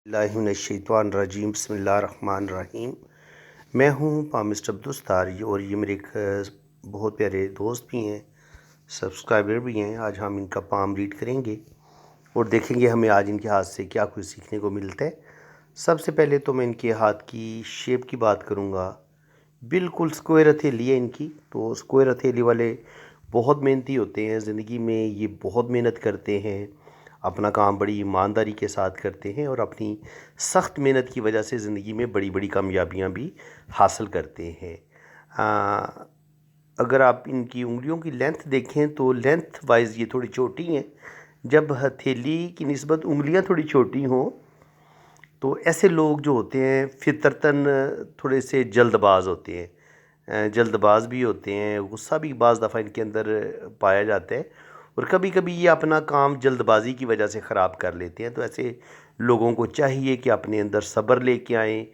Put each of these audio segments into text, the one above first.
اللہ من الشیطان الرجیم بسم اللہ الرحمن الرحیم۔ میں ہوں پامسٹ عبدالستار اور یہ میرے ایک بہت پیارے دوست بھی ہیں، سبسکرائبر بھی ہیں۔ آج ہم ان کا پام ریڈ کریں گے اور دیکھیں گے ہمیں آج ان کے ہاتھ سے کیا کچھ سیکھنے کو ملتا ہے۔ سب سے پہلے تو میں ان کے ہاتھ کی شیپ کی بات کروں گا۔ بالکل اسکوائر ہتھیلی ہے ان کی، تو اسکوائر ہتھیلی والے بہت محنتی ہوتے ہیں زندگی میں، یہ بہت محنت کرتے ہیں، اپنا کام بڑی ایمانداری کے ساتھ کرتے ہیں اور اپنی سخت محنت کی وجہ سے زندگی میں بڑی بڑی کامیابیاں بھی حاصل کرتے ہیں۔ اگر آپ ان کی انگلیوں کی لینتھ دیکھیں تو لینتھ وائز یہ تھوڑی چھوٹی ہیں۔ جب ہتھیلی کی نسبت انگلیاں تھوڑی چھوٹی ہوں تو ایسے لوگ جو ہوتے ہیں فطرتاً تھوڑے سے جلد باز ہوتے ہیں، جلد باز بھی ہوتے ہیں، غصہ بھی بعض دفعہ ان کے اندر پایا جاتا ہے، اور کبھی کبھی یہ اپنا کام جلد بازی کی وجہ سے خراب کر لیتے ہیں۔ تو ایسے لوگوں کو چاہیے کہ اپنے اندر صبر لے کے آئیں،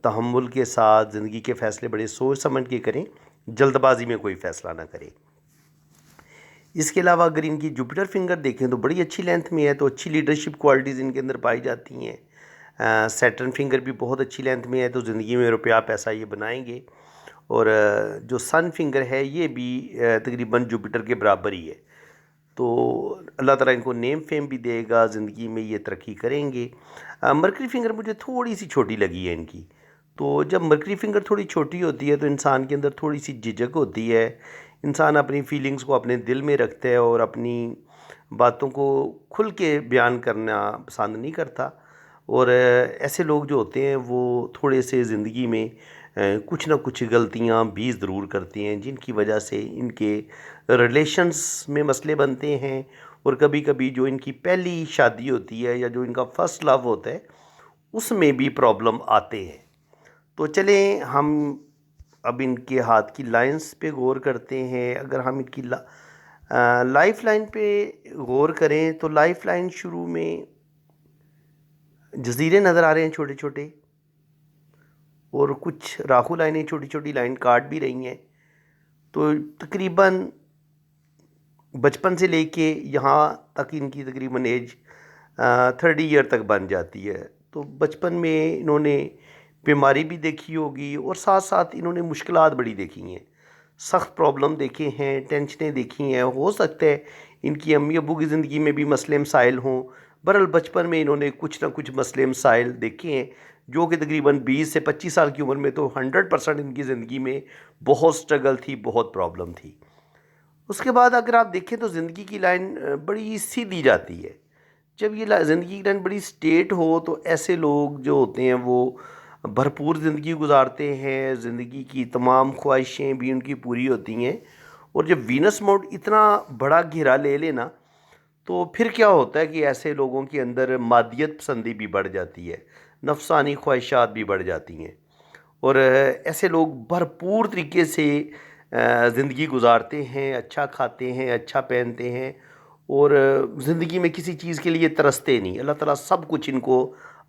تحمل کے ساتھ زندگی کے فیصلے بڑے سوچ سمجھ کے کریں، جلد بازی میں کوئی فیصلہ نہ کریں۔ اس کے علاوہ اگر ان کی جوپیٹر فنگر دیکھیں تو بڑی اچھی لینتھ میں ہے، تو اچھی لیڈرشپ کوالٹیز ان کے اندر پائی جاتی ہیں۔ سیٹرن فنگر بھی بہت اچھی لینتھ میں ہے، تو زندگی میں روپیہ پیسہ یہ بنائیں گے۔ اور جو سن فنگر ہے یہ بھی تقریباً جوپیٹر کے برابر ہی ہے، تو اللہ تعالیٰ ان کو نیم فیم بھی دے گا، زندگی میں یہ ترقی کریں گے۔ مرکری فنگر مجھے تھوڑی سی چھوٹی لگی ہے ان کی، تو جب مرکری فنگر تھوڑی چھوٹی ہوتی ہے تو انسان کے اندر تھوڑی سی جھجک ہوتی ہے، انسان اپنی فیلنگز کو اپنے دل میں رکھتا ہے اور اپنی باتوں کو کھل کے بیان کرنا پسند نہیں کرتا، اور ایسے لوگ جو ہوتے ہیں وہ تھوڑے سے زندگی میں کچھ نہ کچھ غلطیاں بھی ضرور کرتے ہیں، جن کی وجہ سے ان کے ریلیشنز میں مسئلے بنتے ہیں، اور کبھی کبھی جو ان کی پہلی شادی ہوتی ہے یا جو ان کا فرسٹ لو ہوتا ہے اس میں بھی پرابلم آتے ہیں۔ تو چلیں ہم اب ان کے ہاتھ کی لائنز پہ غور کرتے ہیں۔ اگر ہم ان کی لائف لائن پہ غور کریں تو لائف لائن شروع میں جزیرے نظر آ رہے ہیں چھوٹے چھوٹے، اور کچھ راہو لائنیں چھوٹی چھوٹی لائن کاٹ بھی رہی ہیں، تو تقریباً بچپن سے لے کے یہاں تک ان کی تقریباً ایج 30 ایئر تک بن جاتی ہے۔ تو بچپن میں انہوں نے بیماری بھی دیکھی ہوگی، اور ساتھ ساتھ انہوں نے مشکلات بڑی دیکھی ہیں، سخت پرابلم دیکھے ہیں، ٹینشنیں دیکھی ہیں۔ ہو سکتا ہے ان کی امی ابو کی زندگی میں بھی مسئلے مسائل ہوں، بہرحال بچپن میں انہوں نے کچھ نہ کچھ مسئلے مسائل دیکھے ہیں، جو کہ تقریباً 20 سے 25 سال کی عمر میں تو 100% ان کی زندگی میں بہت سٹرگل تھی، بہت پرابلم تھی۔ اس کے بعد اگر آپ دیکھیں تو زندگی کی لائن بڑی سیدھی جاتی ہے۔ جب یہ زندگی کی لائن بڑی سٹریٹ ہو تو ایسے لوگ جو ہوتے ہیں وہ بھرپور زندگی گزارتے ہیں، زندگی کی تمام خواہشیں بھی ان کی پوری ہوتی ہیں، اور جب وینس موڈ اتنا بڑا گھیرا لے لینا تو پھر کیا ہوتا ہے کہ ایسے لوگوں کے اندر مادیت پسندی بھی بڑھ جاتی ہے، نفسانی خواہشات بھی بڑھ جاتی ہیں، اور ایسے لوگ بھرپور طریقے سے زندگی گزارتے ہیں، اچھا کھاتے ہیں، اچھا پہنتے ہیں، اور زندگی میں کسی چیز کے لیے ترستے نہیں۔ اللہ تعالیٰ سب کچھ ان کو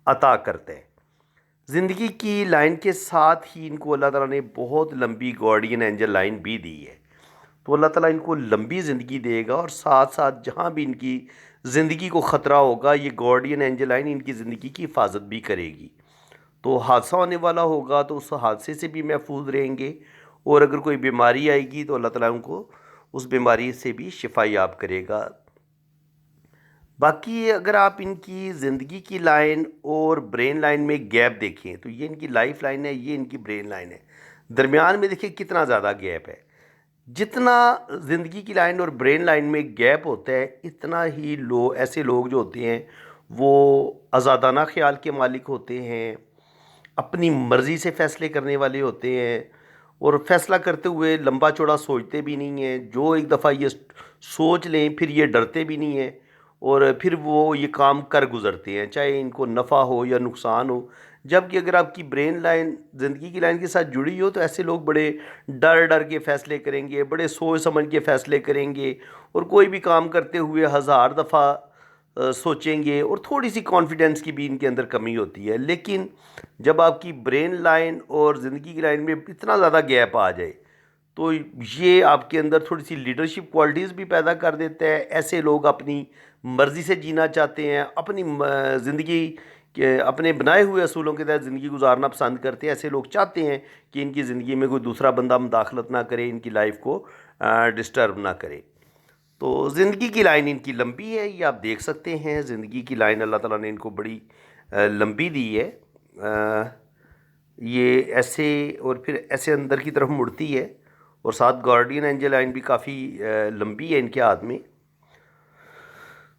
عطا کرتا ہے۔ زندگی کی لائن کے ساتھ ہی ان کو اللہ تعالیٰ نے بہت لمبی گارڈین اینجل لائن بھی دی ہے، تو اللہ تعالیٰ ان کو لمبی زندگی دے گا، اور ساتھ ساتھ جہاں بھی ان کی زندگی کو خطرہ ہوگا یہ گارڈین اینجل لائن ان کی زندگی کی حفاظت بھی کرے گی۔ تو حادثہ ہونے والا ہوگا تو اس حادثے سے بھی محفوظ رہیں گے، اور اگر کوئی بیماری آئے گی تو اللہ تعالیٰ ان کو اس بیماری سے بھی شفا یاب کرے گا۔ باقی اگر آپ ان کی زندگی کی لائن اور برین لائن میں گیپ دیکھیں تو یہ ان کی لائف لائن ہے، یہ ان کی برین لائن ہے، درمیان میں دیکھیں کتنا زیادہ گیپ ہے۔ جتنا زندگی کی لائن اور برین لائن میں گیپ ہوتا ہے اتنا ہی ایسے لوگ جو ہوتے ہیں وہ آزادانہ خیال کے مالک ہوتے ہیں، اپنی مرضی سے فیصلے کرنے والے ہوتے ہیں، اور فیصلہ کرتے ہوئے لمبا چوڑا سوچتے بھی نہیں ہیں۔ جو ایک دفعہ یہ سوچ لیں پھر یہ ڈرتے بھی نہیں ہیں، اور پھر وہ یہ کام کر گزرتے ہیں، چاہے ان کو نفع ہو یا نقصان ہو۔ جبکہ اگر آپ کی برین لائن زندگی کی لائن کے ساتھ جڑی ہو تو ایسے لوگ بڑے ڈر ڈر کے فیصلے کریں گے، بڑے سوچ سمجھ کے فیصلے کریں گے، اور کوئی بھی کام کرتے ہوئے 1000 دفعہ سوچیں گے، اور تھوڑی سی کانفیڈنس کی بھی ان کے اندر کمی ہوتی ہے۔ لیکن جب آپ کی برین لائن اور زندگی کی لائن میں اتنا زیادہ گیپ آ جائے تو یہ آپ کے اندر تھوڑی سی لیڈرشپ کوالٹیز بھی پیدا کر دیتا ہے۔ ایسے لوگ اپنی مرضی سے جینا چاہتے ہیں، اپنی زندگی کہ اپنے بنائے ہوئے اصولوں کے تحت زندگی گزارنا پسند کرتے ہیں. ایسے لوگ چاہتے ہیں کہ ان کی زندگی میں کوئی دوسرا بندہ مداخلت نہ کرے، ان کی لائف کو ڈسٹرب نہ کرے. تو زندگی کی لائن ان کی لمبی ہے، یہ آپ دیکھ سکتے ہیں. زندگی کی لائن اللہ تعالیٰ نے ان کو بڑی لمبی دی ہے. یہ ایسے اور پھر ایسے اندر کی طرف مڑتی ہے، اور ساتھ گارڈین اینجل لائن بھی کافی لمبی ہے ان کے ہاتھ میں.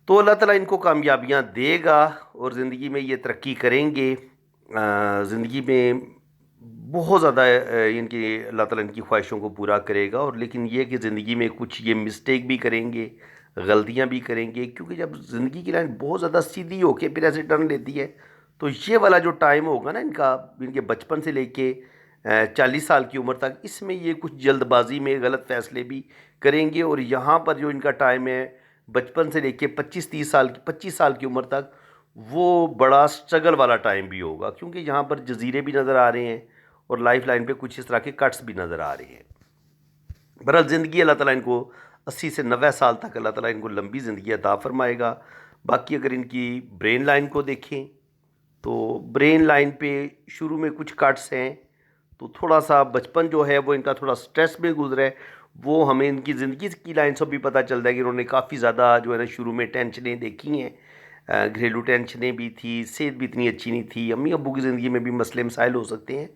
تو اللہ تعالیٰ ان کو کامیابیاں دے گا اور زندگی میں یہ ترقی کریں گے. زندگی میں بہت زیادہ ان کی اللہ تعالیٰ ان کی خواہشوں کو پورا کرے گا. اور لیکن یہ کہ زندگی میں کچھ یہ مسٹیک بھی کریں گے، غلطیاں بھی کریں گے، کیونکہ جب زندگی کی لائن بہت زیادہ سیدھی ہو کے پھر ایسے ٹرن لیتی ہے تو یہ والا جو ٹائم ہوگا نا ان کے بچپن سے لے کے 40 سال کی عمر تک، اس میں یہ کچھ جلد بازی میں غلط فیصلے بھی کریں گے. اور یہاں پر جو ان کا ٹائم ہے بچپن سے لے کے 25 سال کی عمر تک، وہ بڑا سٹرگل والا ٹائم بھی ہوگا، کیونکہ یہاں پر جزیرے بھی نظر آ رہے ہیں اور لائف لائن پہ کچھ اس طرح کے کٹس بھی نظر آ رہے ہیں. بہرحال زندگی اللہ تعالیٰ ان کو 80 سے 90 سال تک اللہ تعالیٰ ان کو لمبی زندگی عطا فرمائے گا. باقی اگر ان کی برین لائن کو دیکھیں تو برین لائن پہ شروع میں کچھ کٹس ہیں، تو تھوڑا سا بچپن جو ہے وہ ان کا تھوڑا سٹریس میں گزرا ہے. وہ ہمیں ان کی زندگی کی لائن سے بھی پتہ چلتا ہے کہ انہوں نے کافی زیادہ جو ہے نا شروع میں ٹینشنیں دیکھی ہیں. گھریلو ٹینشنیں بھی تھی، صحت بھی اتنی اچھی نہیں تھی، امی ابو کی زندگی میں بھی مسئلے مسائل ہو سکتے ہیں.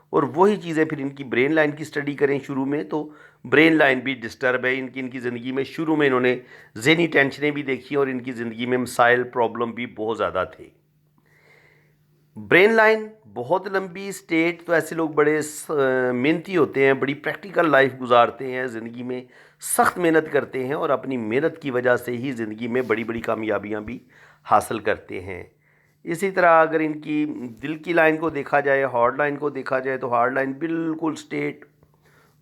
اور وہی چیزیں پھر ان کی برین لائن کی اسٹڈی کریں شروع میں تو برین لائن بھی ڈسٹرب ہے ان کی زندگی میں. شروع میں انہوں نے ذہنی ٹینشنیں بھی دیکھی اور ان کی زندگی میں مسائل پرابلم بھی بہت زیادہ تھے. برین لائن بہت لمبی اسٹیٹ، تو ایسے لوگ بڑے محنتی ہوتے ہیں، بڑی پریکٹیکل لائف گزارتے ہیں، زندگی میں سخت محنت کرتے ہیں اور اپنی محنت کی وجہ سے ہی زندگی میں بڑی بڑی کامیابیاں بھی حاصل کرتے ہیں. اسی طرح اگر ان کی دل کی لائن کو دیکھا جائے، ہارڈ لائن کو دیکھا جائے، تو ہارڈ لائن بالکل اسٹیٹ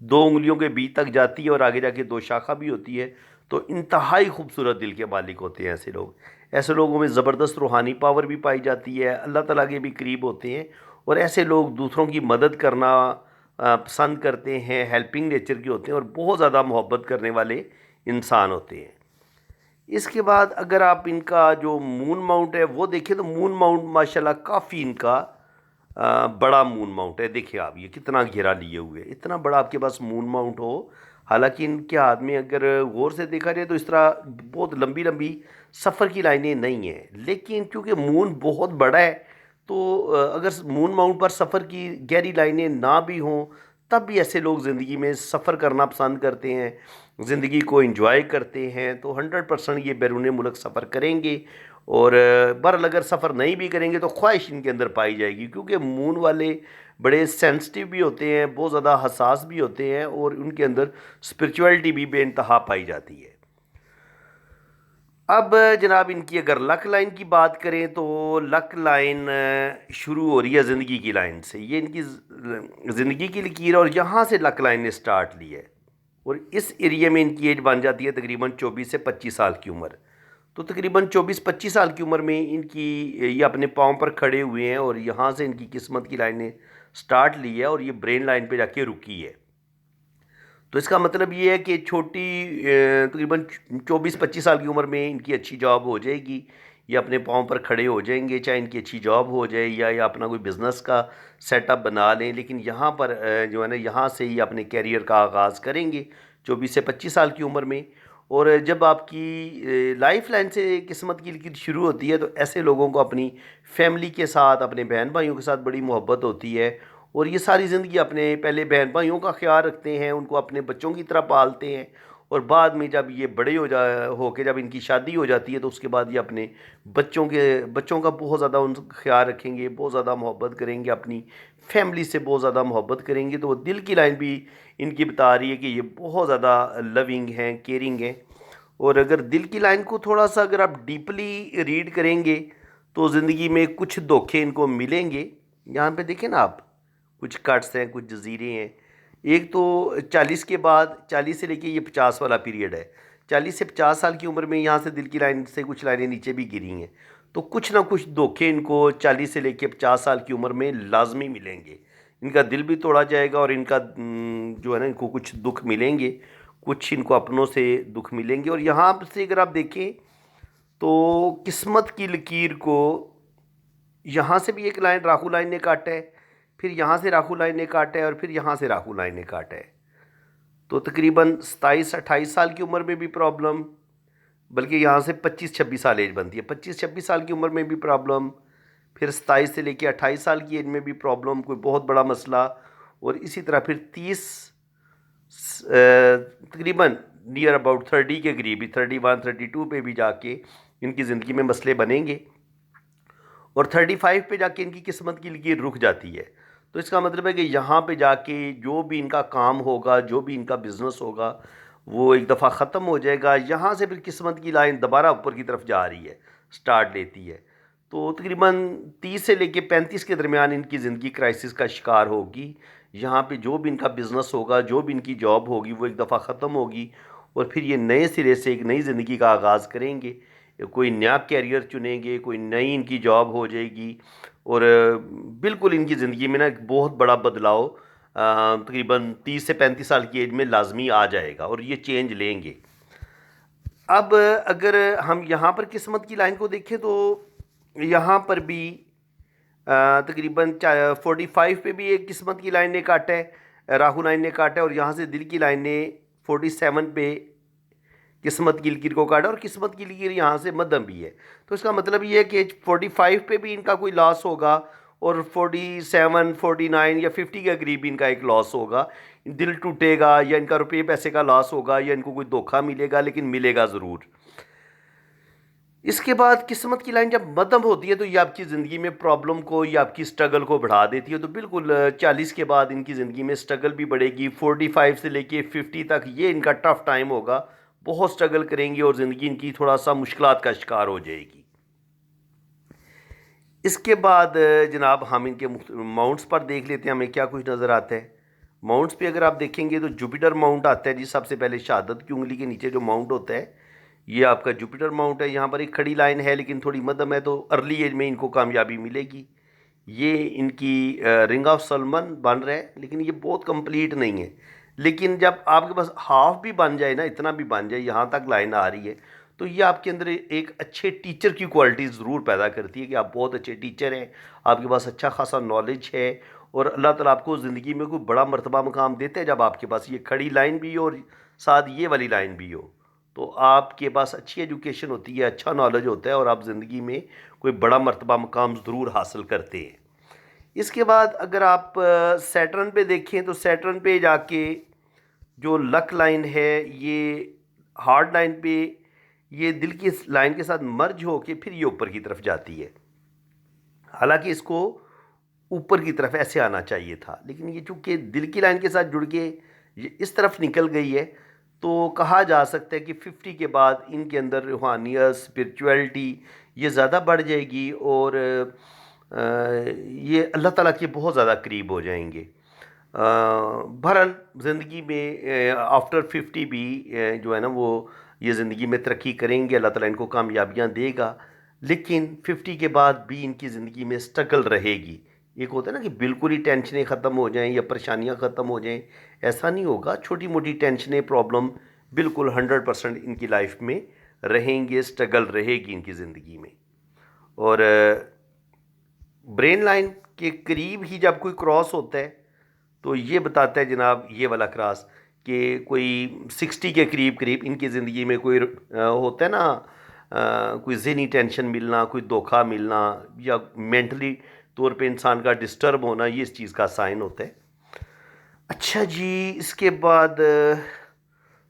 2 انگلیوں کے بیچ تک جاتی ہے اور آگے جا کے 2 شاخہ بھی ہوتی ہے. تو انتہائی خوبصورت دل کے مالک ہوتے ہیں ایسے لوگ. ایسے لوگوں میں زبردست روحانی پاور بھی پائی جاتی ہے، اللہ تعالیٰ کے بھی قریب ہوتے ہیں، اور ایسے لوگ دوسروں کی مدد کرنا پسند کرتے ہیں، ہیلپنگ نیچر کے ہوتے ہیں اور بہت زیادہ محبت کرنے والے انسان ہوتے ہیں. اس کے بعد اگر آپ ان کا جو مون ماؤنٹ ہے وہ دیکھیں تو مون ماؤنٹ ماشاءاللہ کافی ان کا بڑا مون ماؤنٹ ہے. دیکھیں آپ یہ کتنا گھیرا لیے ہوئے، اتنا بڑا آپ کے پاس مون ماؤنٹ ہو. حالانکہ ان کے ہاتھ میں اگر غور سے دیکھا جائے تو اس طرح بہت لمبی لمبی سفر کی لائنیں نہیں ہیں، لیکن چونکہ مون بہت بڑا ہے تو اگر مون ماؤنٹ پر سفر کی گہری لائنیں نہ بھی ہوں تب بھی ایسے لوگ زندگی میں سفر کرنا پسند کرتے ہیں، زندگی کو انجوائے کرتے ہیں. تو 100% یہ بیرون ملک سفر کریں گے. اور بہرحال اگر سفر نہیں بھی کریں گے تو خواہش ان کے اندر پائی جائے گی، کیونکہ مون والے بڑے سینسٹیو بھی ہوتے ہیں، بہت زیادہ حساس بھی ہوتے ہیں، اور ان کے اندر اسپرچویلٹی بھی بے انتہا پائی جاتی ہے. اب جناب ان کی اگر لک لائن کی بات کریں تو لک لائن شروع ہو رہی ہے زندگی کی لائن سے. یہ ان کی زندگی کی لکیر ہے اور یہاں سے لک لائن نے سٹارٹ لی ہے، اور اس ایریے میں ان کی ایج بن جاتی ہے تقریباً 24 سے 25 سال کی عمر. تو تقریباً 24-25 سال کی عمر میں ان کی یہ اپنے پاؤں پر کھڑے ہوئے ہیں اور یہاں سے ان کی قسمت کی لائن نے سٹارٹ لی ہے اور یہ برین لائن پہ جا کے رکی ہے. تو اس کا مطلب یہ ہے کہ چھوٹی تقریباً 24-25 سال کی عمر میں ان کی اچھی جاب ہو جائے گی، یہ اپنے پاؤں پر کھڑے ہو جائیں گے، چاہے ان کی اچھی جاب ہو جائے یا اپنا کوئی بزنس کا سیٹ اپ بنا لیں. لیکن یہاں پر جو ہے نا یہاں سے ہی اپنے کیریئر کا آغاز کریں گے 24 سے 25 سال کی عمر میں. اور جب آپ کی لائف لائن سے قسمت کی لکیر شروع ہوتی ہے تو ایسے لوگوں کو اپنی فیملی کے ساتھ، اپنے بہن بھائیوں کے ساتھ بڑی محبت ہوتی ہے، اور یہ ساری زندگی اپنے پہلے بہن بھائیوں کا خیال رکھتے ہیں، ان کو اپنے بچوں کی طرح پالتے ہیں، اور بعد میں جب یہ بڑے ہو کے جب ان کی شادی ہو جاتی ہے تو اس کے بعد یہ اپنے بچوں کا بہت زیادہ ان کا خیال رکھیں گے، بہت زیادہ محبت کریں گے، اپنی فیملی سے بہت زیادہ محبت کریں گے. تو وہ دل کی لائن بھی ان کی بتا رہی ہے کہ یہ بہت زیادہ لونگ ہیں، کیئرنگ ہیں. اور اگر دل کی لائن کو تھوڑا سا اگر آپ ڈیپلی ریڈ کریں گے تو زندگی میں کچھ دھوکے ان کو ملیں گے. یہاں پہ دیکھیں نا آپ، کچھ کٹس ہیں، کچھ جزیرے ہیں. ایک تو 40 کے بعد، 40 سے لے کے یہ 50 والا پیریڈ ہے. 40 سے 50 سال کی عمر میں یہاں سے دل کی لائن سے کچھ لائنیں نیچے بھی گری ہیں. تو کچھ نہ کچھ دھوکے ان کو 40 سے لے کے 50 سال کی عمر میں لازمی ملیں گے. ان کا دل بھی توڑا جائے گا اور ان کا جو ہے نا ان کو کچھ دکھ ملیں گے، کچھ ان کو اپنوں سے دکھ ملیں گے. اور یہاں سے اگر آپ دیکھیں تو قسمت کی لکیر کو یہاں سے بھی ایک لائن راہو لائن نے کاٹا ہے، پھر یہاں سے راہو لائن نے کاٹا ہے، اور پھر یہاں سے راہو لائن نے کاٹا ہے. تو تقریباً 27-28 سال کی عمر میں بھی پرابلم، بلکہ یہاں سے 25-26 سال ایج بنتی ہے، 25-26 سال کی عمر میں بھی پرابلم، پھر 27 سے لے کے 28 سال کی ایج میں بھی پرابلم، کوئی بہت بڑا مسئلہ، اور اسی طرح پھر 30 تقریباً نیئر اباؤٹ 30 کے قریب بھی 31-32 پہ بھی جا کے ان کی زندگی میں مسئلے بنیں گے، اور 35 پہ جا کے ان کی قسمت کی لکیر رک جاتی ہے. تو اس کا مطلب ہے کہ یہاں پہ جا کے جو بھی ان کا کام ہوگا، جو بھی ان کا بزنس ہوگا، وہ ایک دفعہ ختم ہو جائے گا. یہاں سے پھر قسمت کی لائن دوبارہ اوپر کی طرف جا رہی ہے، سٹارٹ لیتی ہے. تو تقریباً 30 سے لے کے 35 کے درمیان ان کی زندگی کرائسس کا شکار ہوگی. یہاں پہ جو بھی ان کا بزنس ہوگا، جو بھی ان کی جاب ہوگی، وہ ایک دفعہ ختم ہوگی، اور پھر یہ نئے سرے سے ایک نئی زندگی کا آغاز کریں گے. کوئی نیا کیریئر چنیں گے، کوئی نئی ان کی جاب ہو جائے گی، اور بالکل ان کی زندگی میں نا ایک بہت بڑا بدلاؤ تقریباً 30 سے 35 سال کی ایج میں لازمی آ جائے گا، اور یہ چینج لیں گے. اب اگر ہم یہاں پر قسمت کی لائن کو دیکھیں تو یہاں پر بھی تقریباً 45 پہ بھی ایک قسمت کی لائن نے کاٹا ہے، راہو لائن نے کاٹا ہے، اور یہاں سے دل کی لائن نے 47 پہ قسمت کی لکیر کو کاٹا، اور قسمت کی لکیر یہاں سے مدھم بھی ہے. تو اس کا مطلب یہ ہے کہ 45 پہ بھی ان کا کوئی لاس ہوگا، اور 47 49 یا 50 کے قریب ان کا ایک لاس ہوگا. دل ٹوٹے گا، یا ان کا روپے پیسے کا لاس ہوگا، یا ان کو کوئی دھوکہ ملے گا، لیکن ملے گا ضرور. اس کے بعد قسمت کی لائن جب مدھم ہوتی ہے تو یہ آپ کی زندگی میں پرابلم کو یا آپ کی سٹرگل کو بڑھا دیتی ہے. تو بالکل 40 کے بعد ان کی زندگی میں سٹرگل بھی بڑھے گی. 45 سے لے کے 50 تک یہ ان کا ٹف ٹائم ہوگا، بہت سٹرگل کریں گے، اور زندگی ان کی تھوڑا سا مشکلات کا شکار ہو جائے گی. اس کے بعد جناب ہم ان کے ماؤنٹس پر دیکھ لیتے ہیں، ہمیں کیا کچھ نظر آتا ہے. ماؤنٹس پہ اگر آپ دیکھیں گے تو جوپیٹر ماؤنٹ آتا ہے جی سب سے پہلے. شہادت کی انگلی کے نیچے جو ماؤنٹ ہوتا ہے یہ آپ کا جوپیٹر ماؤنٹ ہے. یہاں پر ایک کھڑی لائن ہے لیکن تھوڑی مدھم ہے، تو ارلی ایج میں ان کو کامیابی ملے گی. یہ ان کی رنگ آف سلمن بن رہا ہے، لیکن یہ بہت کمپلیٹ نہیں ہے. لیکن جب آپ کے پاس ہاف بھی بن جائے نا، اتنا بھی بن جائے، یہاں تک لائن آ رہی ہے، تو یہ آپ کے اندر ایک اچھے ٹیچر کی کوالٹی ضرور پیدا کرتی ہے کہ آپ بہت اچھے ٹیچر ہیں، آپ کے پاس اچھا خاصا نالج ہے، اور اللہ تعالیٰ آپ کو زندگی میں کوئی بڑا مرتبہ مقام دیتے ہیں جب آپ کے پاس یہ کھڑی لائن بھی ہو اور ساتھ یہ والی لائن بھی ہو. تو آپ کے پاس اچھی ایجوکیشن ہوتی ہے، اچھا نالج ہوتا ہے، اور آپ زندگی میں کوئی بڑا مرتبہ مقام ضرور حاصل کرتے ہیں. اس کے بعد اگر آپ سیٹرن پہ دیکھیں تو سیٹرن پہ جا کے جو لک لائن ہے یہ ہارڈ لائن پہ یہ دل کی لائن کے ساتھ مرج ہو کے پھر یہ اوپر کی طرف جاتی ہے. حالانکہ اس کو اوپر کی طرف ایسے آنا چاہیے تھا، لیکن یہ چونکہ دل کی لائن کے ساتھ جڑ کے یہ اس طرف نکل گئی ہے، تو کہا جا سکتا ہے کہ 50 کے بعد ان کے اندر روحانیت، اسپرچویلٹی یہ زیادہ بڑھ جائے گی، اور یہ اللہ تعالیٰ کے بہت زیادہ قریب ہو جائیں گے. بہرحال زندگی میں آفٹر 50 بھی جو ہے نا وہ یہ زندگی میں ترقی کریں گے، اللہ تعالیٰ ان کو کامیابیاں دے گا. لیکن 50 کے بعد بھی ان کی زندگی میں سٹرگل رہے گی. ایک ہوتا ہے نا کہ بالکل ہی ٹینشنیں ختم ہو جائیں یا پریشانیاں ختم ہو جائیں، ایسا نہیں ہوگا. چھوٹی موٹی ٹینشنیں، پرابلم بالکل 100% ان کی لائف میں رہیں گے، سٹرگل رہے گی ان کی زندگی میں. اور برین لائن کے قریب ہی جب کوئی کراس ہوتا ہے تو یہ بتاتا ہے جناب یہ والا کراس کہ کوئی 60 کے قریب ان کی زندگی میں کوئی ہوتا ہے نا کوئی ذہنی ٹینشن ملنا، کوئی دھوکہ ملنا، یا مینٹلی طور پہ انسان کا ڈسٹرب ہونا، یہ اس چیز کا سائن ہوتا ہے. اچھا جی، اس کے بعد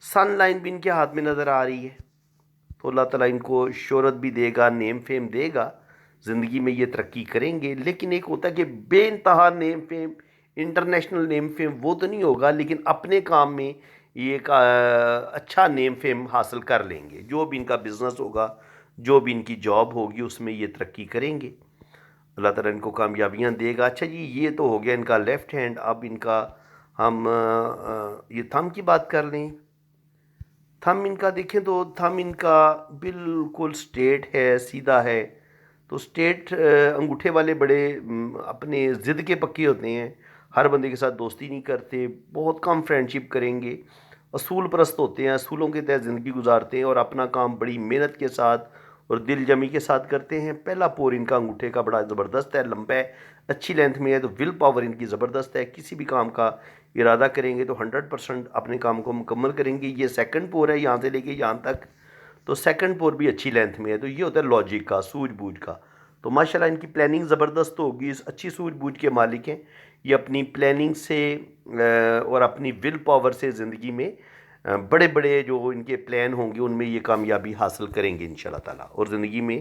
سن لائن بھی ان کے ہاتھ میں نظر آ رہی ہے، تو اللہ تعالیٰ ان کو شہرت بھی دے گا، نیم فیم دے گا، زندگی میں یہ ترقی کریں گے. لیکن ایک ہوتا ہے کہ بے انتہا نیم فیم، انٹرنیشنل نیم فیم وہ تو نہیں ہوگا، لیکن اپنے کام میں یہ ایک اچھا نیم فیم حاصل کر لیں گے. جو بھی ان کا بزنس ہوگا، جو بھی ان کی جاب ہوگی، اس میں یہ ترقی کریں گے، اللہ تعالیٰ ان کو کامیابیاں دے گا. اچھا جی، یہ تو ہو گیا ان کا لیفٹ ہینڈ. اب ان کا ہم یہ تھم کی بات کر لیں. تھم ان کا دیکھیں تو تھم ان کا بالکل سٹریٹ ہے، سیدھا ہے. تو سٹریٹ انگوٹھے والے بڑے اپنے ضد کے پکے ہوتے ہیں، ہر بندے کے ساتھ دوستی نہیں کرتے، بہت کم فرینڈ شپ کریں گے، اصول پرست ہوتے ہیں، اصولوں کے تحت زندگی گزارتے ہیں، اور اپنا کام بڑی محنت کے ساتھ اور دل جمی کے ساتھ کرتے ہیں. پہلا پور ان کا انگوٹھے کا بڑا زبردست ہے, لمبا ہے, اچھی لینتھ میں ہے, تو ول پاور ان کی زبردست ہے. کسی بھی کام کا ارادہ کریں گے تو 100% اپنے کام کو مکمل کریں گے. یہ سیکنڈ پور ہے یہاں سے لے کے یہاں تک, تو سیکنڈ پور بھی اچھی لینتھ میں ہے. تو یہ ہوتا ہے لاجک کا, سوجھ بوجھ کا. تو ماشاءاللہ ان کی پلاننگ زبردست ہوگی, اچھی سوجھ بوجھ کے مالک ہیں یہ. اپنی پلاننگ سے اور اپنی ول پاور سے زندگی میں بڑے بڑے جو ان کے پلان ہوں گے ان میں یہ کامیابی حاصل کریں گے انشاءاللہ تعالیٰ, اور زندگی میں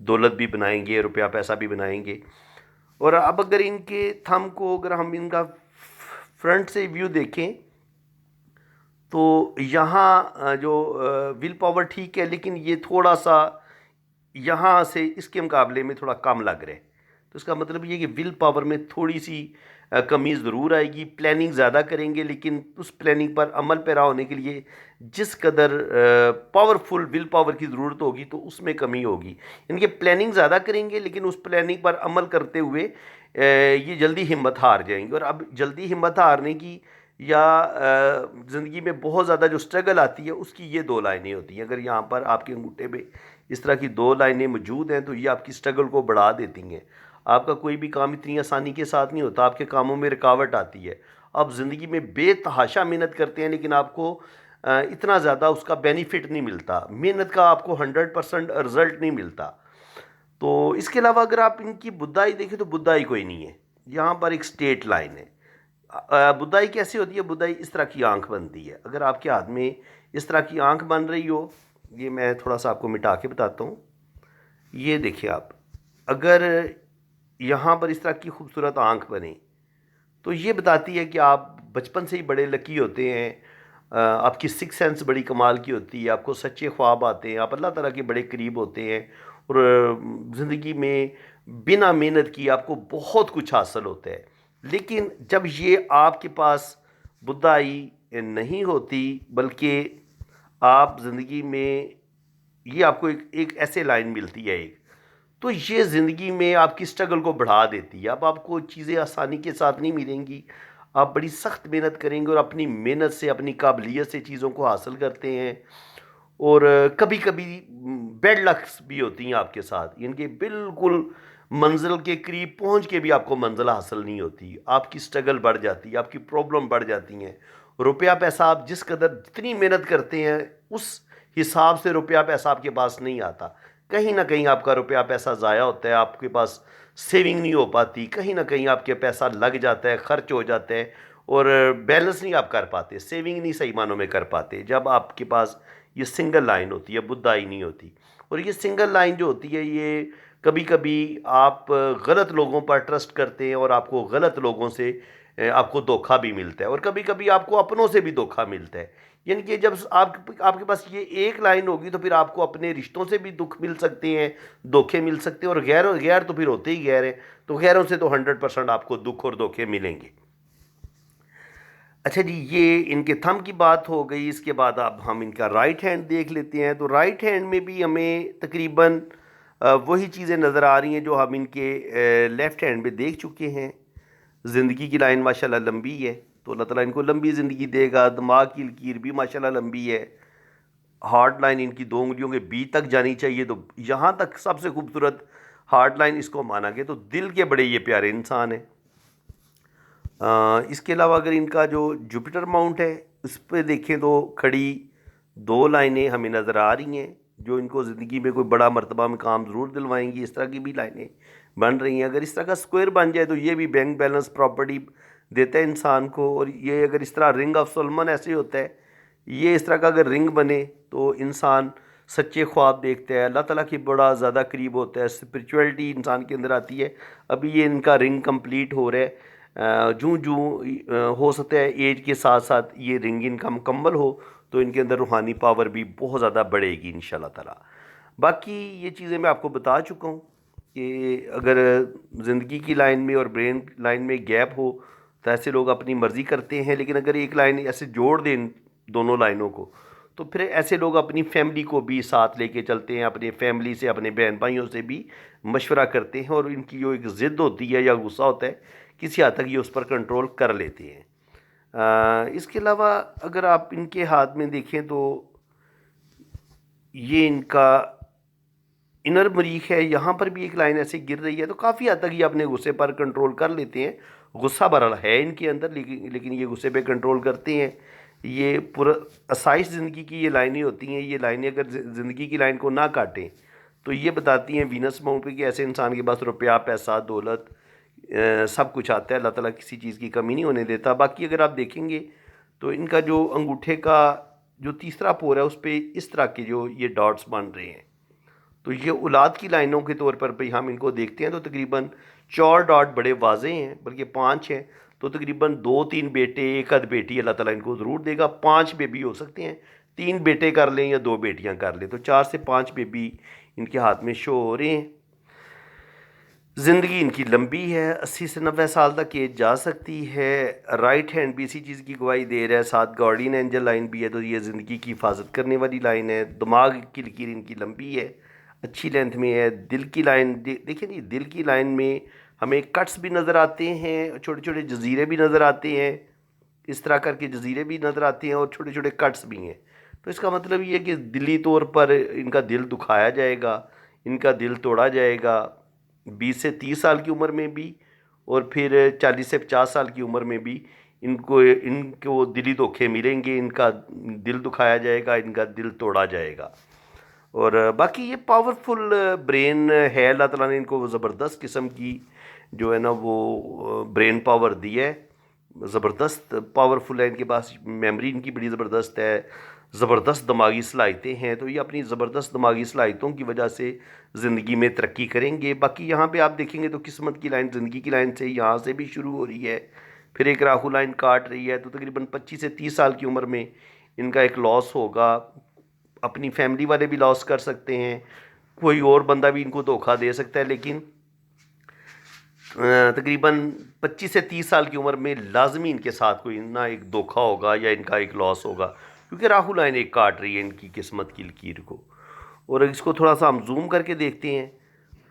دولت بھی بنائیں گے, روپیہ پیسہ بھی بنائیں گے. اور اب اگر ان کے تھم کو اگر ہم ان کا فرنٹ سے ویو دیکھیں تو یہاں جو ول پاور ٹھیک ہے, لیکن یہ تھوڑا سا یہاں سے اس کے مقابلے میں تھوڑا کم لگ رہا ہے. تو اس کا مطلب یہ کہ ول پاور میں تھوڑی سی کمی ضرور آئے گی. پلاننگ زیادہ کریں گے لیکن اس پلاننگ پر عمل پیرا ہونے کے لیے جس قدر پاورفل ول پاور کی ضرورت ہوگی تو اس میں کمی ہوگی. ان کے پلاننگ زیادہ کریں گے لیکن اس پلاننگ پر عمل کرتے ہوئے یہ جلدی ہمت ہار جائیں گے. اور اب جلدی ہمت ہارنے کی یا زندگی میں بہت زیادہ جو سٹرگل آتی ہے اس کی یہ دو لائنیں ہوتی ہیں. اگر یہاں پر آپ کے انگوٹھے پہ اس طرح کی دو لائنیں موجود ہیں تو یہ آپ کی سٹرگل کو بڑھا دیتی ہیں. آپ کا کوئی بھی کام اتنی آسانی کے ساتھ نہیں ہوتا, آپ کے کاموں میں رکاوٹ آتی ہے. آپ زندگی میں بے تحاشا محنت کرتے ہیں لیکن آپ کو اتنا زیادہ اس کا بینیفٹ نہیں ملتا, محنت کا آپ کو 100% رزلٹ نہیں ملتا. تو اس کے علاوہ اگر آپ ان کی بدھائی دیکھیں تو بدھائی کوئی نہیں ہے, یہاں پر ایک سٹیٹ لائن ہے. بدھائی کیسی ہوتی ہے؟ بدھائی اس طرح کی آنکھ بنتی ہے. اگر آپ کے ہاتھ میں اس طرح کی آنکھ بن رہی ہو, یہ میں تھوڑا سا آپ کو مٹا کے بتاتا ہوں. یہ دیکھیں آپ, اگر یہاں پر اس طرح کی خوبصورت آنکھ بنے تو یہ بتاتی ہے کہ آپ بچپن سے ہی بڑے لکی ہوتے ہیں, آپ کی سکس سینس بڑی کمال کی ہوتی ہے, آپ کو سچے خواب آتے ہیں, آپ اللہ تعالیٰ کے بڑے قریب ہوتے ہیں, اور زندگی میں بنا محنت کی آپ کو بہت کچھ حاصل ہوتا ہے. لیکن جب یہ آپ کے پاس بدھائی نہیں ہوتی بلکہ آپ زندگی میں یہ آپ کو ایک ایسے لائن ملتی ہے ایک, تو یہ زندگی میں آپ کی سٹرگل کو بڑھا دیتی ہے. اب آپ کو چیزیں آسانی کے ساتھ نہیں ملیں گی, آپ بڑی سخت محنت کریں گے اور اپنی محنت سے اپنی قابلیت سے چیزوں کو حاصل کرتے ہیں. اور کبھی کبھی بیڈ لکس بھی ہوتی ہیں آپ کے ساتھ, یعنی کہ بالکل منزل کے قریب پہنچ کے بھی آپ کو منزل حاصل نہیں ہوتی, آپ کی سٹرگل بڑھ جاتی ہے, آپ کی پرابلم بڑھ جاتی ہیں. روپیہ پیسہ آپ جس قدر جتنی محنت کرتے ہیں اس حساب سے روپیہ پیسہ آپ کے پاس نہیں آتا. کہیں نہ کہیں آپ کا روپیہ پیسہ ضائع ہوتا ہے, آپ کے پاس سیونگ نہیں ہو پاتی, کہیں نہ کہیں آپ کے پیسہ لگ جاتا ہے, خرچ ہو جاتا ہے, اور بیلنس نہیں آپ کر پاتے, سیونگ نہیں صحیح معنوں میں کر پاتے جب آپ کے پاس یہ سنگل لائن ہوتی ہے, بدھائی نہیں ہوتی. اور یہ سنگل لائن جو ہوتی ہے یہ کبھی کبھی آپ غلط لوگوں پر ٹرسٹ کرتے ہیں اور آپ کو غلط لوگوں سے آپ کو دھوکہ بھی ملتا ہے, اور کبھی کبھی آپ کو اپنوں سے بھی دھوکہ ملتا ہے. یعنی کہ جب آپ کے پاس یہ ایک لائن ہوگی تو پھر آپ کو اپنے رشتوں سے بھی دکھ مل سکتے ہیں, دھوکے مل سکتے ہیں, اور غیر تو پھر ہوتے ہی غیر ہیں, تو غیروں سے تو 100% آپ کو دکھ اور دھوکے ملیں گے. اچھا جی, یہ ان کے تھم کی بات ہو گئی. اس کے بعد اب ہم ان کا رائٹ ہینڈ دیکھ لیتے ہیں. تو رائٹ ہینڈ میں بھی ہمیں تقریباً وہی چیزیں نظر آ رہی ہیں جو ہم ان کے لیفٹ ہینڈ میں دیکھ چکے ہیں. زندگی کی لائن ماشاءاللہ لمبی ہے, تو اللہ تعالیٰ ان کو لمبی زندگی دے گا. دماغ کی لکیر بھی ماشاءاللہ لمبی ہے. ہارڈ لائن ان کی 2 انگلیوں کے بیچ تک جانی چاہیے, تو یہاں تک سب سے خوبصورت ہارڈ لائن اس کو مانا گیا. تو دل کے بڑے یہ پیارے انسان ہیں. اس کے علاوہ اگر ان کا جو جوپیٹر ماؤنٹ ہے اس پہ دیکھیں تو کھڑی 2 لائنیں ہمیں نظر آ رہی ہیں جو ان کو زندگی میں کوئی بڑا مرتبہ میں کام ضرور دلوائیں گی. اس طرح کی بھی لائنیں بن رہی ہیں. اگر اس طرح کا اسکوائر بن جائے تو یہ بھی بینک بیلنس پراپرٹی دیتا ہے انسان کو. اور یہ اگر اس طرح رنگ آف سولمن ایسے ہوتا ہے, یہ اس طرح کا اگر رنگ بنے تو انسان سچے خواب دیکھتا ہے, اللہ تعالیٰ کی بڑا زیادہ قریب ہوتا ہے, اسپریچویلٹی انسان کے اندر آتی ہے. ابھی یہ ان کا رنگ کمپلیٹ ہو رہا ہے. ہو سکتا ہے ایج کے ساتھ ساتھ یہ رنگ ان کا مکمل ہو تو ان کے اندر روحانی پاور بھی بہت زیادہ بڑھے گی انشاءاللہ تعالیٰ. باقی یہ چیزیں میں آپ کو بتا چکا ہوں کہ اگر زندگی کی لائن میں اور برین لائن میں گیپ ہو تو ایسے لوگ اپنی مرضی کرتے ہیں, لیکن اگر ایک لائن ایسے جوڑ دیں دونوں لائنوں کو تو پھر ایسے لوگ اپنی فیملی کو بھی ساتھ لے کے چلتے ہیں, اپنے فیملی سے اپنے بہن بھائیوں سے بھی مشورہ کرتے ہیں, اور ان کی جو ایک ضد ہوتی ہے یا غصہ ہوتا ہے کسی حد تک یہ اس پر کنٹرول کر لیتے ہیں. اس کے علاوہ اگر آپ ان کے ہاتھ میں دیکھیں تو یہ ان کا انر مریخ ہے، یہاں پر بھی ایک لائن ایسے گر رہی ہے، تو کافی حد تک یہ اپنے غصے پر کنٹرول کر لیتے ہیں. غصہ بہرحال ہے ان کے اندر، لیکن یہ غصے پہ کنٹرول کرتے ہیں. یہ پورا آسائش زندگی کی یہ لائنیں ہوتی ہیں. یہ لائنیں اگر زندگی کی لائن کو نہ کاٹیں تو یہ بتاتی ہیں وینس ماؤنٹ پہ کہ ایسے انسان کے پاس روپیہ، پیسہ، دولت سب کچھ آتا ہے. اللہ تعالیٰ کسی چیز کی کمی نہیں ہونے دیتا. باقی اگر آپ دیکھیں گے تو ان کا جو انگوٹھے کا جو تیسرا پور ہے اس پہ اس طرح کے جو یہ ڈاٹس بن رہے ہیں، تو یہ اولاد کی لائنوں کے طور پر بھی ہم ان کو دیکھتے ہیں تو تقریباً 4 ڈاٹ بڑے واضح ہیں، بلکہ 5 ہیں. تو تقریباً 2-3 بیٹے، ایک آدھ بیٹی اللہ تعالیٰ ان کو ضرور دے گا. 5 بیبی ہو سکتے ہیں، 3 بیٹے کر لیں یا 2 بیٹیاں کر لیں، تو 4 سے 5 بیبی ان کے ہاتھ میں شو ہو رہے ہیں. زندگی ان کی لمبی ہے، 80 سے 90 سال تک ایج جا سکتی ہے. رائٹ ہینڈ بھی اسی چیز کی گواہی دے رہا ہے، ساتھ گارڈین اینجل لائن بھی ہے، تو یہ زندگی کی حفاظت کرنے والی لائن ہے. دماغ کی لکیر ان کی لمبی ہے، اچھی لینتھ میں ہے. دل کی لائن دیکھیں جی، دل کی لائن میں ہمیں کٹس بھی نظر آتے ہیں، چھوٹے چھوٹے جزیرے بھی نظر آتے ہیں، اس طرح کر کے جزیرے بھی نظر آتے ہیں اور چھوٹے چھوٹے کٹس بھی ہیں. تو اس کا مطلب یہ ہے کہ دلی طور پر ان کا دل دکھایا جائے گا، ان کا دل توڑا جائے گا 20 سے 30 سال کی عمر میں بھی، اور پھر 40 سے 50 سال کی عمر میں بھی ان کو دلی دھوکے ملیں گے. ان کا دل دکھایا جائے گا، ان کا دل توڑا جائے گا. اور باقی یہ پاورفل برین ہے، اللہ تعالیٰ نے ان کو زبردست قسم کی جو ہے نا وہ برین پاور دی ہے. زبردست پاورفل ہے، ان کے پاس میموری ان کی بڑی زبردست ہے، زبردست دماغی صلاحیتیں ہیں. تو یہ اپنی زبردست دماغی صلاحیتوں کی وجہ سے زندگی میں ترقی کریں گے. باقی یہاں پہ آپ دیکھیں گے تو قسمت کی لائن زندگی کی لائن سے یہاں سے بھی شروع ہو رہی ہے، پھر ایک راہو لائن کاٹ رہی ہے. تو تقریباً 25 سے 30 سال کی عمر میں ان کا ایک لاس ہوگا. اپنی فیملی والے بھی لاس کر سکتے ہیں، کوئی اور بندہ بھی ان کو دھوکہ دے سکتا ہے. لیکن تقریباً 25 سے 30 سال کی عمر میں لازمی ان کے ساتھ کوئی نہ ایک دھوکہ ہوگا یا ان کا ایک لاس ہوگا، کیونکہ راہو لائن ایک کاٹ رہی ہے ان کی قسمت کی لکیر کو. اور اس کو تھوڑا سا ہم زوم کر کے دیکھتے ہیں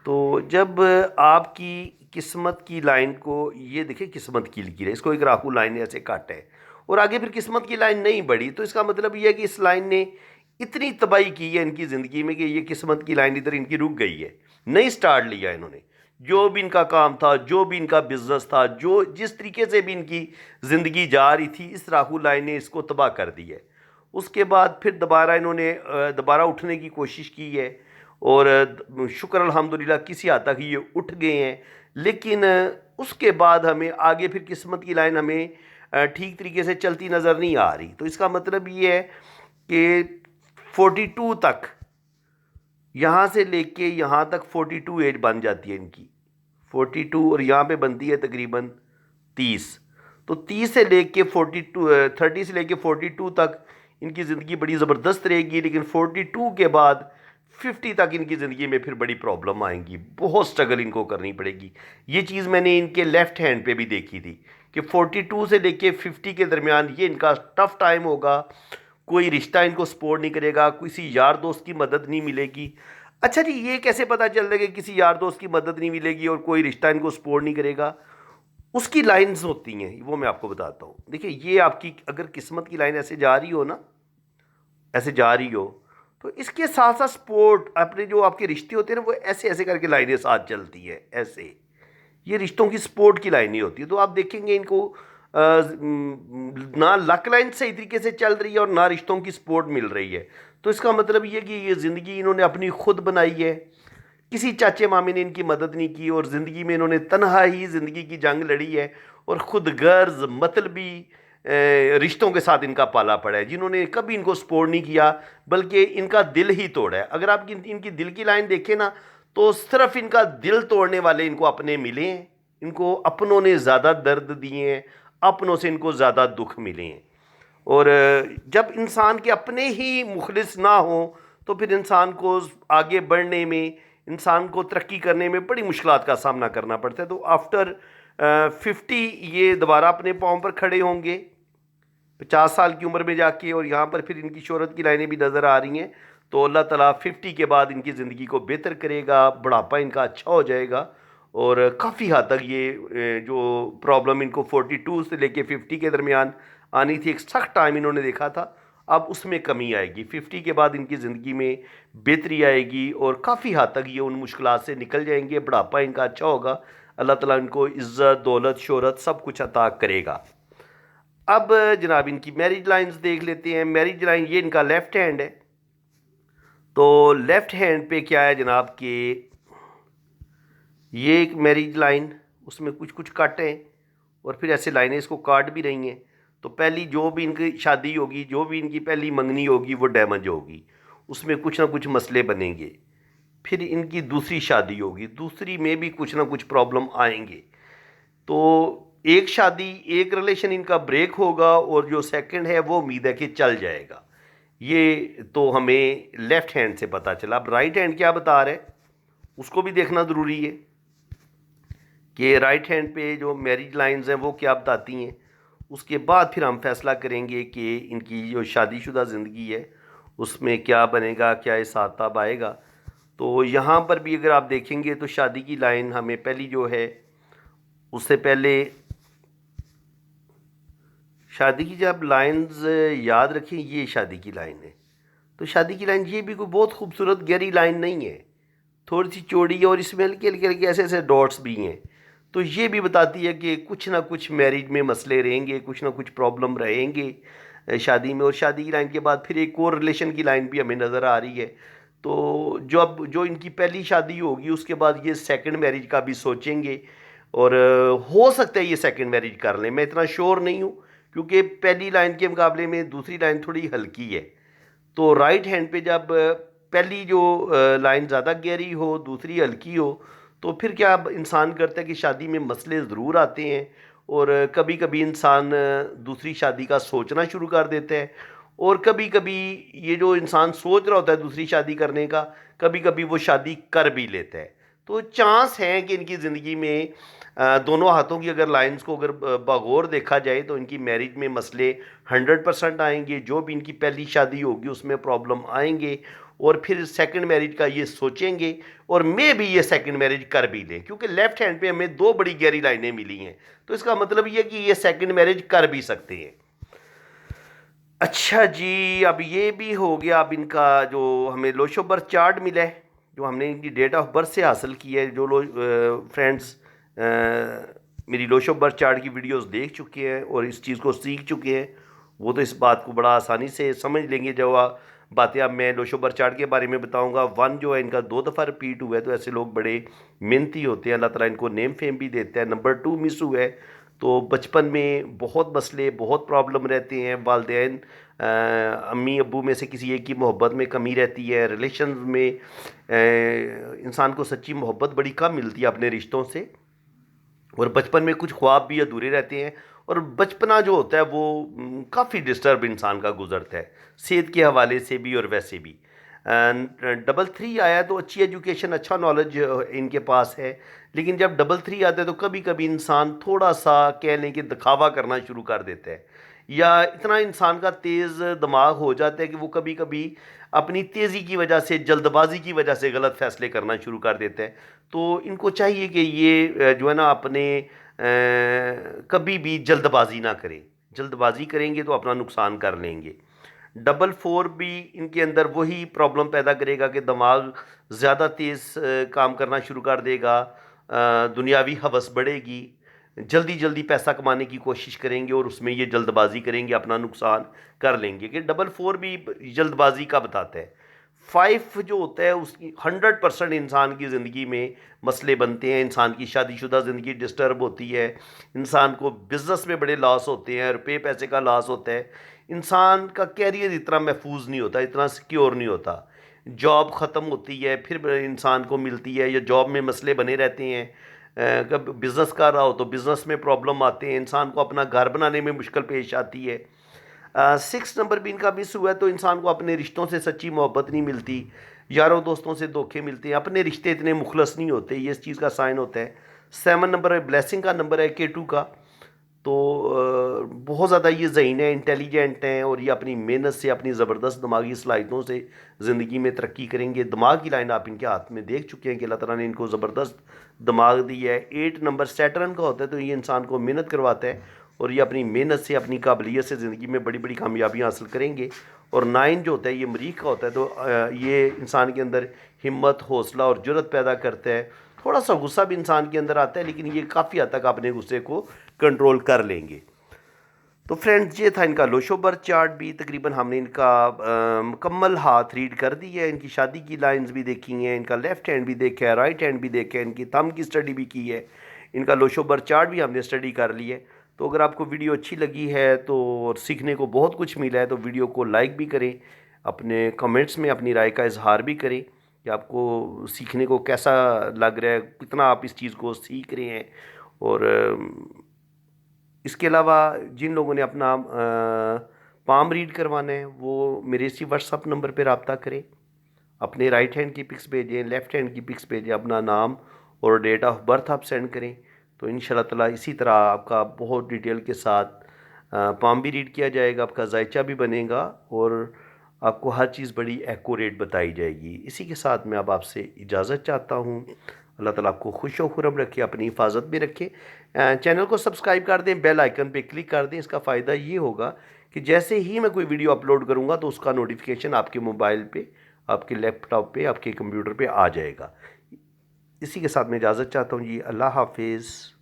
تو جب آپ کی قسمت کی لائن کو یہ دیکھیں، قسمت کی لکیر ہے، اس کو ایک راہو لائن نے ایسے کاٹا ہے اور آگے پھر قسمت کی لائن نہیں بڑھی، تو اس کا مطلب یہ ہے کہ اس لائن نے اتنی تباہی کی ہے ان کی زندگی میں کہ یہ قسمت کی لائن ادھر ان کی رک گئی ہے، نہیں سٹارٹ لیا انہوں نے. جو بھی ان کا کام تھا، جو بھی ان کا بزنس تھا، جو جس طریقے سے بھی ان کی زندگی جا رہی تھی، اس راہو لائن نے اس کو تباہ کر دی ہے. اس کے بعد پھر دوبارہ انہوں نے دوبارہ اٹھنے کی کوشش کی ہے، اور شکر الحمدللہ کسی حد تک یہ اٹھ گئے ہیں. لیکن اس کے بعد ہمیں آگے پھر قسمت کی لائن ہمیں ٹھیک طریقے سے چلتی نظر نہیں آ رہی. تو اس کا مطلب یہ ہے کہ 42 تک، یہاں سے لے کے یہاں تک 42 ایج بن جاتی ہے ان کی، 42، اور یہاں پہ بنتی ہے تقریباً 30. تو 30 سے لے کے 42، 30 سے لے کے 42 تک ان کی زندگی بڑی زبردست رہے گی. لیکن 42 کے بعد 50 تک ان کی زندگی میں پھر بڑی پرابلم آئیں گی، بہت سٹرگل ان کو کرنی پڑے گی. یہ چیز میں نے ان کے لیفٹ ہینڈ پہ بھی دیکھی تھی کہ 42 سے لے کے 50 کے درمیان یہ ان کا ٹف ٹائم ہوگا. کوئی رشتہ ان کو سپورٹ نہیں کرے گا، کسی یار دوست کی مدد نہیں ملے گی. اچھا جی، یہ کیسے پتہ چل رہا ہے کہ کسی یار دوست کی مدد نہیں ملے گی اور کوئی رشتہ ان کو سپورٹ نہیں کرے گا؟ اس کی لائنز ہوتی ہیں، وہ میں آپ کو بتاتا ہوں. دیکھیں، یہ آپ کی اگر قسمت کی لائن ایسے جا رہی ہو نا، ایسے جا رہی ہو، تو اس کے ساتھ ساتھ سپورٹ، اپنے جو آپ کے رشتے ہوتے ہیں نا، وہ ایسے ایسے کر کے لائنیں ساتھ چلتی ہے ایسے. یہ رشتوں کی سپورٹ کی لائن نہیں ہوتی. تو آپ دیکھیں گے ان کو نہ لک لائن صحیح طریقے سے چل رہی ہے اور نہ رشتوں کی سپورٹ مل رہی ہے. تو اس کا مطلب یہ کہ یہ زندگی انہوں نے اپنی خود بنائی ہے، کسی چاچے مامی نے ان کی مدد نہیں کی، اور زندگی میں انہوں نے تنہا ہی زندگی کی جنگ لڑی ہے، اور خود غرض مطلبی رشتوں کے ساتھ ان کا پالا پڑا ہے، جنہوں نے کبھی ان کو سپورٹ نہیں کیا بلکہ ان کا دل ہی توڑا ہے. اگر آپ ان کی دل کی لائن دیکھیں نا، تو صرف ان کا دل توڑنے والے ان کو اپنے ملے ہیں، ان کو اپنوں نے زیادہ درد دیے ہیں، اپنوں سے ان کو زیادہ دکھ ملے ہیں. اور جب انسان کے اپنے ہی مخلص نہ ہوں تو پھر انسان کو آگے بڑھنے میں، انسان کو ترقی کرنے میں بڑی مشکلات کا سامنا کرنا پڑتا ہے. تو آفٹر 50 یہ دوبارہ اپنے پاؤں پر کھڑے ہوں گے 50 سال کی عمر میں جا کے، اور یہاں پر پھر ان کی شہرت کی لائنیں بھی نظر آ رہی ہیں. تو اللہ تعالیٰ 50 کے بعد ان کی زندگی کو بہتر کرے گا، بڑھاپا ان کا اچھا ہو جائے گا، اور کافی حد تک یہ جو پرابلم ان کو 42 سے لے کے 50 کے درمیان آنی تھی، ایک سخت ٹائم انہوں نے دیکھا تھا، اب اس میں کمی آئے گی. 50 کے بعد ان کی زندگی میں بہتری آئے گی اور کافی حد تک یہ ان مشکلات سے نکل جائیں گے. بڑھاپا ان کا اچھا ہوگا. اللہ تعالیٰ ان کو عزت، دولت، شہرت سب کچھ عطا کرے گا. اب جناب ان کی میرج لائنز دیکھ لیتے ہیں. میرج لائن یہ ان کا لیفٹ ہینڈ ہے. تو لیفٹ ہینڈ پہ کیا ہے جناب کہ یہ ایک میرج لائن، اس میں کچھ کچھ کٹ ہیں اور پھر ایسے لائنیں اس کو کاٹ بھی رہی ہیں. تو پہلی جو بھی ان کی شادی ہوگی، جو بھی ان کی پہلی منگنی ہوگی وہ ڈیمیج ہوگی، اس میں کچھ نہ کچھ مسئلے بنیں گے. پھر ان کی دوسری شادی ہوگی، دوسری میں بھی کچھ نہ کچھ پرابلم آئیں گے. تو ایک شادی، ایک ریلیشن ان کا بریک ہوگا اور جو سیکنڈ ہے وہ امید ہے کہ چل جائے گا. یہ تو ہمیں لیفٹ ہینڈ سے پتہ چلا. اب رائٹ ہینڈ کیا بتا رہا ہے اس کو بھی دیکھنا ضروری ہے کہ رائٹ ہینڈ پہ جو میرج لائنز ہیں وہ کیا بتاتی ہیں. اس کے بعد پھر ہم فیصلہ کریں گے کہ ان کی جو شادی شدہ زندگی ہے اس میں کیا بنے گا، کیا اساتاب آئے گا. تو یہاں پر بھی اگر آپ دیکھیں گے تو شادی کی لائن ہمیں پہلی جو ہے، اس سے پہلے شادی کی جب لائنز یاد رکھیں، یہ شادی کی لائن ہے. تو شادی کی لائن یہ بھی کوئی بہت خوبصورت گہری لائن نہیں ہے، تھوڑی سی چوڑی ہے اور اس میں ہلکے ہلکے ہلکے ایسے ایسے ڈاٹس بھی ہیں. تو یہ بھی بتاتی ہے کہ کچھ نہ کچھ میرج میں مسئلے رہیں گے، کچھ نہ کچھ پرابلم رہیں گے شادی میں. اور شادی کی لائن کے بعد پھر ایک اور ریلیشن کی لائن بھی ہمیں نظر آ رہی ہے. تو جو ان کی پہلی شادی ہوگی اس کے بعد یہ سیکنڈ میرج کا بھی سوچیں گے اور ہو سکتا ہے یہ سیکنڈ میرج کر لیں. میں اتنا شور نہیں ہوں کیونکہ پہلی لائن کے مقابلے میں دوسری لائن تھوڑی ہلکی ہے. تو رائٹ ہینڈ پہ جب پہلی جو لائن زیادہ گہری ہو، دوسری ہلکی ہو، تو پھر کیا انسان کرتا ہے کہ شادی میں مسئلے ضرور آتے ہیں اور کبھی کبھی انسان دوسری شادی کا سوچنا شروع کر دیتا ہے. اور کبھی کبھی یہ جو انسان سوچ رہا ہوتا ہے دوسری شادی کرنے کا، کبھی کبھی وہ شادی کر بھی لیتا ہے. تو چانس ہیں کہ ان کی زندگی میں دونوں ہاتھوں کی اگر لائنز کو اگر بغور دیکھا جائے تو ان کی میرج میں مسئلے 100% آئیں گے. جو بھی ان کی پہلی شادی ہوگی اس میں پرابلم آئیں گے اور پھر سیکنڈ میرج کا یہ سوچیں گے اور میں بھی یہ سیکنڈ میرج کر بھی لیں کیونکہ لیفٹ ہینڈ پہ ہمیں دو بڑی گہری لائنیں ملی ہیں. تو اس کا مطلب یہ کہ یہ سیکنڈ میرج کر بھی سکتے ہیں. اچھا جی، اب یہ بھی ہو گیا. اب ان کا جو ہمیں لوش آف برتھ چارٹ ملا ہے، جو ہم نے ان کی ڈیٹ آف برتھ سے حاصل کی ہے. جو لوگ فرینڈز میری لوش آف برتھ چارٹ کی ویڈیوز دیکھ چکے ہیں اور اس چیز کو سیکھ چکے ہیں وہ تو اس بات کو بڑا آسانی سے سمجھ لیں گے. جو باتیں اب میں لوش آف برتھ چارٹ کے بارے میں بتاؤں گا، 1 جو ہے ان کا 2 دفعہ رپیٹ ہوا ہے تو ایسے لوگ بڑے محنتی ہوتے ہیں. اللہ تعالیٰ ان کو نیم فیم بھی دیتا ہے. نمبر 2 مس ہوا ہے تو بچپن میں بہت مسئلے، بہت پرابلم رہتے ہیں. والدین امی ابو میں سے کسی ایک کی محبت میں کمی رہتی ہے. ریلیشنز میں انسان کو سچی محبت بڑی کم ملتی ہے اپنے رشتوں سے. اور بچپن میں کچھ خواب بھی ادھورے رہتے ہیں اور بچپنا جو ہوتا ہے وہ کافی ڈسٹرب انسان کا گزرتا ہے، صحت کے حوالے سے بھی اور ویسے بھی. 3 آیا تو اچھی ایجوکیشن، اچھا نالج ان کے پاس ہے. لیکن جب 3 آتا ہے تو کبھی کبھی انسان تھوڑا سا کہہ لیں کہ دکھاوا کرنا شروع کر دیتا ہے، یا اتنا انسان کا تیز دماغ ہو جاتا ہے کہ وہ کبھی کبھی اپنی تیزی کی وجہ سے، جلد بازی کی وجہ سے غلط فیصلے کرنا شروع کر دیتا ہے. تو ان کو چاہیے کہ یہ جو ہے نا اپنے کبھی بھی جلد بازی نہ کریں. جلد بازی کریں گے تو اپنا نقصان کر لیں گے. 4 بھی ان کے اندر وہی پرابلم پیدا کرے گا کہ دماغ زیادہ تیز کام کرنا شروع کر دے گا. دنیاوی ہوس بڑھے گی، جلدی جلدی پیسہ کمانے کی کوشش کریں گے اور اس میں یہ جلد بازی کریں گے، اپنا نقصان کر لیں گے. کہ 4 بھی جلد بازی کا بتاتا ہے. 5 جو ہوتا ہے اس کی 100% انسان کی زندگی میں مسئلے بنتے ہیں. انسان کی شادی شدہ زندگی ڈسٹرب ہوتی ہے، انسان کو بزنس میں بڑے لاس ہوتے ہیں، روپے پیسے کا لاس ہوتا ہے. انسان کا کیریئر اتنا محفوظ نہیں ہوتا، اتنا سیکیور نہیں ہوتا. جاب ختم ہوتی ہے پھر انسان کو ملتی ہے، یا جاب میں مسئلے بنے رہتے ہیں. کب بزنس کر رہا ہو تو بزنس میں پرابلم آتے ہیں، انسان کو اپنا گھر بنانے میں مشکل پیش آتی ہے. 6 نمبر بھی ان کا مس ہوا ہے تو انسان کو اپنے رشتوں سے سچی محبت نہیں ملتی، یاروں دوستوں سے دھوکے ملتے ہیں، اپنے رشتے اتنے مخلص نہیں ہوتے. یہ اس چیز کا سائن ہوتا ہے. 7 نمبر بلیسنگ کا نمبر ہے K2 کا. تو بہت زیادہ یہ ذہین ہیں، انٹیلیجنٹ ہیں اور یہ اپنی محنت سے، اپنی زبردست دماغی صلاحیتوں سے زندگی میں ترقی کریں گے. دماغ کی لائن آپ ان کے ہاتھ میں دیکھ چکے ہیں کہ اللہ تعالیٰ نے ان کو زبردست دماغ دی ہے. 8 نمبر سیٹرن کا ہوتا ہے تو یہ انسان کو محنت کرواتا ہے اور یہ اپنی محنت سے اپنی قابلیت سے زندگی میں بڑی بڑی کامیابیاں حاصل کریں گے۔ اور 9 جو ہوتا ہے یہ مریخ کا ہوتا ہے، تو یہ انسان کے اندر ہمت، حوصلہ اور جرأت پیدا کرتا ہے۔ تھوڑا سا غصہ بھی انسان کے اندر آتا ہے، لیکن یہ کافی حد تک اپنے غصے کو کنٹرول کر لیں گے۔ تو فرینڈز یہ تھا ان کا لوشو برتھ چارٹ بھی، تقریباً ہم نے ان کا مکمل ہاتھ ریڈ کر دی ہے، ان کی شادی کی لائنز بھی دیکھی ہیں، ان کا لیفٹ ہینڈ بھی دیکھا ہے، رائٹ ہینڈ بھی دیکھا ہے، ان کی تھم کی اسٹڈی بھی کی ہے، ان کا لوشو برتھ چارٹ بھی ہم نے اسٹڈی کر لی ہے۔ تو اگر آپ کو ویڈیو اچھی لگی ہے تو اور سیکھنے کو بہت کچھ ملا ہے تو ویڈیو کو لائک بھی کریں، اپنے کمنٹس میں اپنی رائے کا اظہار بھی کریں کہ آپ کو سیکھنے کو کیسا لگ رہا ہے، کتنا آپ اس چیز کو سیکھ رہے ہیں۔ اور اس کے علاوہ جن لوگوں نے اپنا پام ریڈ کروانا ہے وہ میرے اسی واٹس اپ نمبر پہ رابطہ کریں، اپنے رائٹ ہینڈ کی پکس بھیجیں، لیفٹ ہینڈ کی پکس بھیجیں، اپنا نام اور ڈیٹ آف برتھ آپ سینڈ کریں، تو انشاءاللہ تعالیٰ اسی طرح آپ کا بہت ڈیٹیل کے ساتھ پام بھی ریڈ کیا جائے گا، آپ کا ذائچہ بھی بنے گا اور آپ کو ہر چیز بڑی ایکوریٹ بتائی جائے گی۔ اسی کے ساتھ میں اب آپ سے اجازت چاہتا ہوں۔ اللہ تعالیٰ آپ کو خوش و خرم رکھے، اپنی حفاظت بھی رکھے۔ چینل کو سبسکرائب کر دیں، بیل آئیکن پہ کلک کر دیں۔ اس کا فائدہ یہ ہوگا کہ جیسے ہی میں کوئی ویڈیو اپلوڈ کروں گا تو اس کا نوٹیفیکیشن آپ کے موبائل پہ، آپ کے لیپ ٹاپ پہ، آپ کے کمپیوٹر پہ آ جائے گا۔ اسی کے ساتھ میں اجازت چاہتا ہوں جی، اللہ حافظ۔